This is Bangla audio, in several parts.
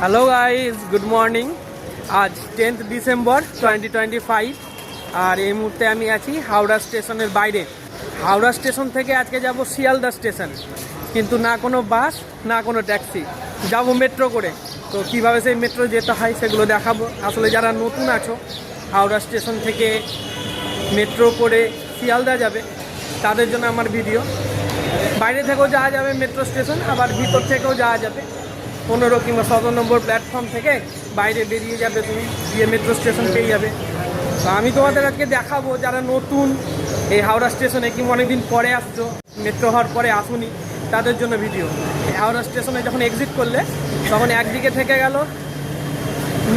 Hello guys, good morning. আজ 10th ডিসেম্বর 2025 আর এই মুহূর্তে আমি আছি হাওড়া স্টেশনের বাইরে। হাওড়া স্টেশন থেকে আজকে যাব শিয়ালদা স্টেশন, কিন্তু না কোনো বাস না কোনো ট্যাক্সি, যাব মেট্রো করে। তো কীভাবে সেই মেট্রো যেতে হয় সেগুলো দেখাবো। আসলে যারা নতুন আছো, হাওড়া স্টেশন থেকে মেট্রো করে শিয়ালদা যাবে, তাদের জন্য আমার ভিডিও। বাইরে থেকেও যাওয়া যাবে মেট্রো স্টেশন, আবার ভিতর থেকেও যাওয়া যাবে। 15 কিংবা 17 নম্বর প্ল্যাটফর্ম থেকে বাইরে বেরিয়ে যাবে, তুমি গিয়ে মেট্রো স্টেশন পেয়ে যাবে। তো আমি তোমাদের আজকে দেখাবো যারা নতুন এই হাওড়া স্টেশনে কিংবা অনেকদিন পরে আসছো, মেট্রো হওয়ার পরে আসুনি, তাদের জন্য ভিডিও। এই হাওড়া স্টেশনে যখন এক্সিট করলে তখন একদিকে থেকে গেল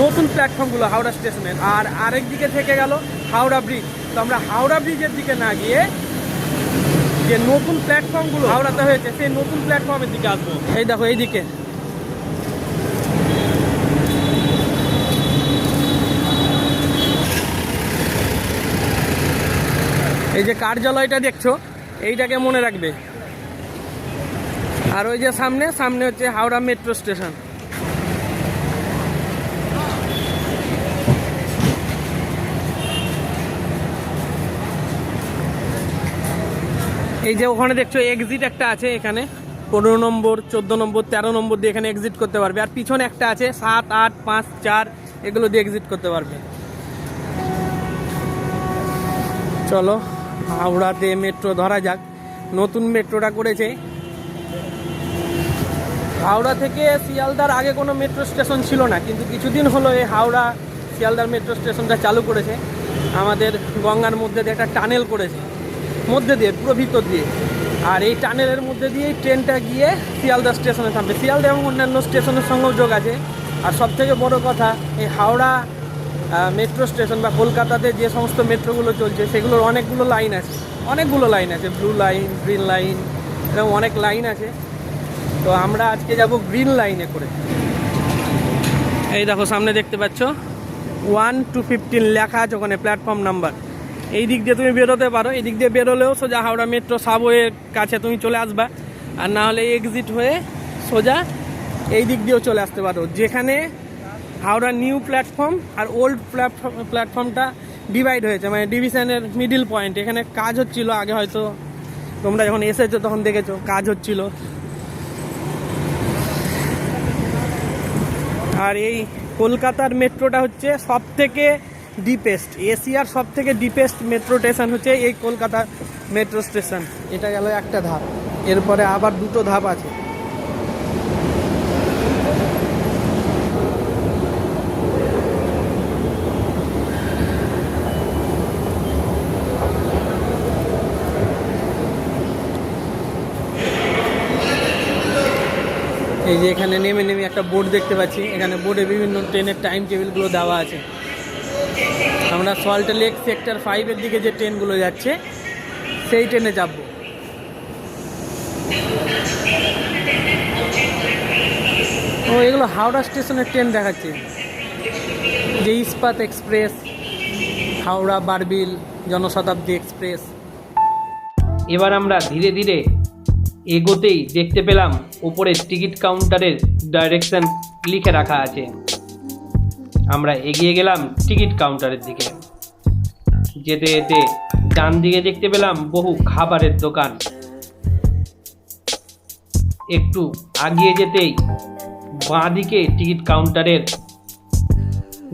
নতুন প্ল্যাটফর্মগুলো হাওড়া স্টেশনের, আর আরেক দিকে থেকে গেল হাওড়া ব্রিজ। তো আমরা হাওড়া ব্রিজের দিকে না গিয়ে যে নতুন প্ল্যাটফর্মগুলো হাওড়াতে হয়েছে সেই নতুন প্ল্যাটফর্মের দিকে আসবো। এই দেখো এইদিকে, এই যে কার্যালয়টা দেখছো, এইটাকে মনে রাখবে। আর ওই যে সামনে সামনে হচ্ছে হাওড়া মেট্রো স্টেশন। এই যে ওখানে দেখছো এক্সিট একটা আছে, এখানে 15 নম্বর 14 নম্বর 13 নম্বর দিয়ে এখানে এক্সিট করতে পারবে। আর পিছনে একটা আছে 7, 8, 5, 4, এগুলো দিয়ে এক্সিট করতে পারবে। চলো হাওড়াতে মেট্রো ধরা যাক। নতুন মেট্রোটা করেছে। হাওড়া থেকে শিয়ালদার আগে কোনো মেট্রো স্টেশন ছিল না, কিন্তু কিছুদিন হলো এই হাওড়া শিয়ালদার মেট্রো স্টেশনটা চালু করেছে। আমাদের গঙ্গার মধ্যে দিয়ে একটা টানেল করেছে, মধ্যে দিয়ে পুরো ভিতর দিয়ে। আর এই টানেলের মধ্যে দিয়েই ট্রেনটা গিয়ে শিয়ালদা স্টেশনে থামবে। শিয়ালদা এবং অন্যান্য স্টেশনের সঙ্গেও যোগ আছে। আর সবথেকে বড় কথা, এই হাওড়া মেট্রো স্টেশন বা কলকাতাতে যে সমস্ত মেট্রোগুলো চলছে সেগুলোর অনেকগুলো লাইন আছে, ব্লু লাইন, গ্রিন লাইন, এরকম অনেক লাইন আছে। তো আমরা আজকে যাব গ্রিন লাইনে করে। এই দেখো সামনে দেখতে পাচ্ছ 1 to 15 লেখা আছে ওখানে প্ল্যাটফর্ম নাম্বার। এই দিক দিয়ে তুমি বেরোতে পারো, এই দিক দিয়ে বেরোলেও সোজা হাওড়া মেট্রো সাবওয়ের কাছে তুমি চলে আসবা। আর না হলে এক্সিট হয়ে সোজা এই দিক দিয়েও চলে আসতে পারো, যেখানে হাওড়া নিউ প্ল্যাটফর্ম আর ওল্ড প্ল্যাটফর্মটা ডিভাইড হয়েছে, মানে ডিভিশনের মিডিল পয়েন্ট। এখানে কাজ হচ্ছিল আগে, হয়তো তোমরা যখন এসেছো তখন দেখেছো কাজ হচ্ছিল। আর এই কলকাতার মেট্রোটা হচ্ছে সব থেকে ডিপেস্ট, এশিয়ার সব থেকে ডিপেস্ট মেট্রো স্টেশন হচ্ছে এই কলকাতা মেট্রো স্টেশন। এটা গেল একটা ধাপ, এরপরে আবার দুটো ধাপ আছে। এই যে এখানে নেমে নেমে একটা বোর্ড দেখতে পাচ্ছি, এখানে বোর্ডে বিভিন্ন ট্রেনের টাইম টেবিলগুলো দেওয়া আছে। আমরা সল্ট লেক সেক্টর 5-এর দিকে যে ট্রেনগুলো যাচ্ছে সেই ট্রেনে যাব। ও এগুলো হাওড়া স্টেশনের ট্রেন দেখাচ্ছে, যে ইস্পাত এক্সপ্রেস, হাওড়া বারবিল জনশতাব্দী এক্সপ্রেস। এবার আমরা ধীরে ধীরে এগোতেই দেখতে পেলাম উপরে টিকিট কাউন্টারের ডাইরেকশন লিখে রাখা আছে। আমরা এগিয়ে গেলাম টিকিট কাউন্টারের দিকে। যেতে যেতে ডান দিকে দেখতে পেলাম বহু খাবারের দোকান। একটু আগিয়ে যেতেই বাঁ দিকে টিকিট কাউন্টারের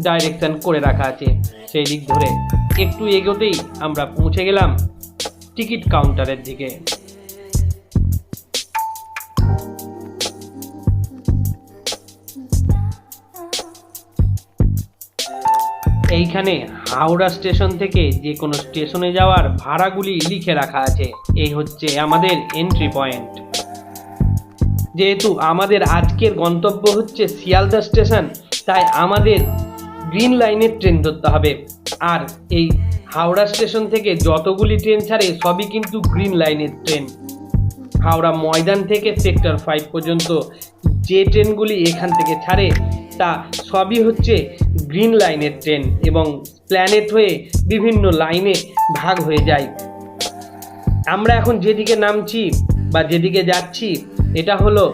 ডাইরেকশন করে রাখা আছে, সেই দিক ধরে একটু এগোতেই আমরা পৌঁছে গেলাম টিকিট কাউন্টারের দিকে। এইখানে হাওড়া স্টেশন থেকে যে কোনো স্টেশনে যাওয়ার ভাড়াগুলি লিখে রাখা আছে। এই হচ্ছে আমাদের এন্ট্রি পয়েন্ট। যেহেতু আমাদের আজকের গন্তব্য হচ্ছে শিয়ালদা স্টেশন, তাই আমাদের গ্রিন লাইনের ট্রেন ধরতে হবে। আর এই হাওড়া স্টেশন থেকে যতগুলি ট্রেন ছাড়ে সবই কিন্তু গ্রিন লাইনের ট্রেন। হাওড়া ময়দান থেকে সেক্টর 5 পর্যন্ত যে ট্রেনগুলি এখান থেকে ছাড়ে তা সবই হচ্ছে গ্রিন লাইনের ট্রেন, এবং প্ল্যানেট হয়ে বিভিন্ন লাইনে ভাগ হয়ে যায়। আমরা এখন যেদিকে নামছি বা যেদিকে যাচ্ছি এটা হলো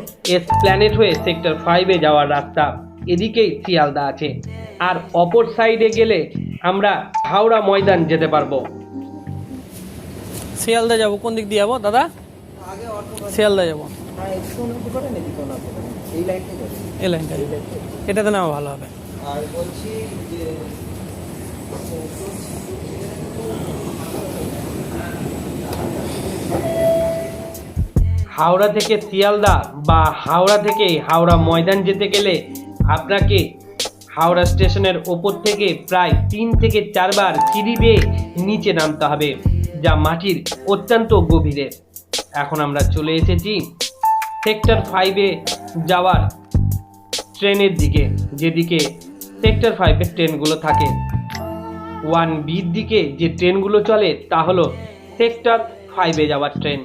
প্ল্যানেট হয়ে সেক্টর 5-এ যাওয়ার রাস্তা। এদিকেই শিয়ালদা আছে, আর অপর সাইডে গেলে আমরা হাওড়া ময়দান যেতে পারবো। শিয়ালদা যাবো, কোন দিক দিয়ে যাবো দাদা? শিয়ালদা যাবো, এই লাইনটা, এটাতে নেওয়া ভালো হবে। আর বলছি যে হাওড়া থেকে শিয়ালদা বা হাওড়া থেকে হাওড়া ময়দান যেতে গেলে আপনাকে হাওড়া স্টেশনের ওপর থেকে প্রায় 3 থেকে 4 বার সিঁড়ি বেয়ে নিচে নামতে হবে, যা মাটির অত্যন্ত গভীরে। এখন আমরা চলে এসেছি সেক্টর 5-এ যাওয়ার ট্রেনের দিকে, যেদিকে সেক্টর 5-এর ট্রেনগুলো থাকে। 1বির দিকে যে ট্রেনগুলো চলে তা হলো সেক্টর 5-এ যাওয়ার ট্রেন।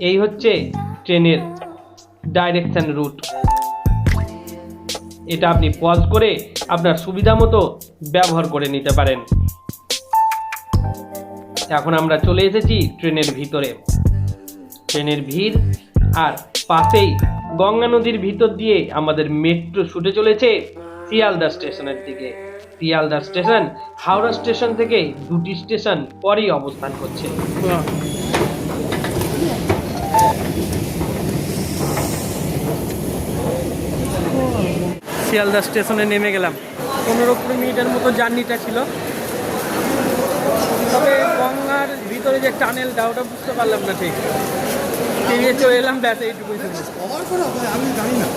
এই হচ্ছে ট্রেনের ডাইরেকশন রুট। এটা আপনি পজ করে আপনার সুবিধা মতো ব্যবহার করে নিতে পারেন। এখন আমরা চলে এসেছি ট্রেনের ভিতরে। ট্রেনের ভিড় আর পাশেই গঙ্গা নদীর ভিতর দিয়ে আমাদের মেট্রো ছুটে চলেছে শিয়ালদা স্টেশনের দিকে। শিয়ালদা স্টেশন হাওড়া স্টেশন থেকে 2টি স্টেশন পরেই অবস্থান করছে। শিয়ালদা স্টেশনে নেমে গেলাম। 15-20 মিনিটের মতো জার্নিটা ছিল, তবে গঙ্গার ভিতরে যে টানেলটা ওটা বুঝতে পারলাম না ঠিক। পেরিয়ে চলে এলাম, ব্যাস এইটুকুই শুধু। আমি জানি না।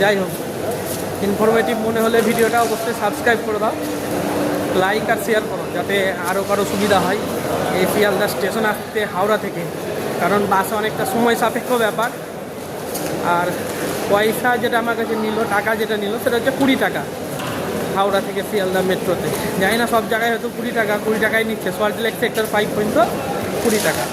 যাই হোক, ইনফরমেটিভ মনে হলে ভিডিওটা অবশ্যই সাবস্ক্রাইব করে দাও, লাইক আর শেয়ার করো, যাতে আরও কারো সুবিধা হয় এই শিয়ালদা স্টেশন আসতে হাওড়া থেকে। কারণ বাসে অনেকটা সময় সাপেক্ষ ব্যাপার, আর পয়সা যেটা আমার কাছে নিল, টাকা যেটা নিল সেটা হচ্ছে 20 টাকা হাওড়া থেকে শিয়ালদা মেট্রোতে। জানি না সব জায়গায় হয়তো 20 টাকা, 20 টাকাই নিচ্ছে। সল্টলেক সেক্টর 5 পর্যন্ত 20 টাকা।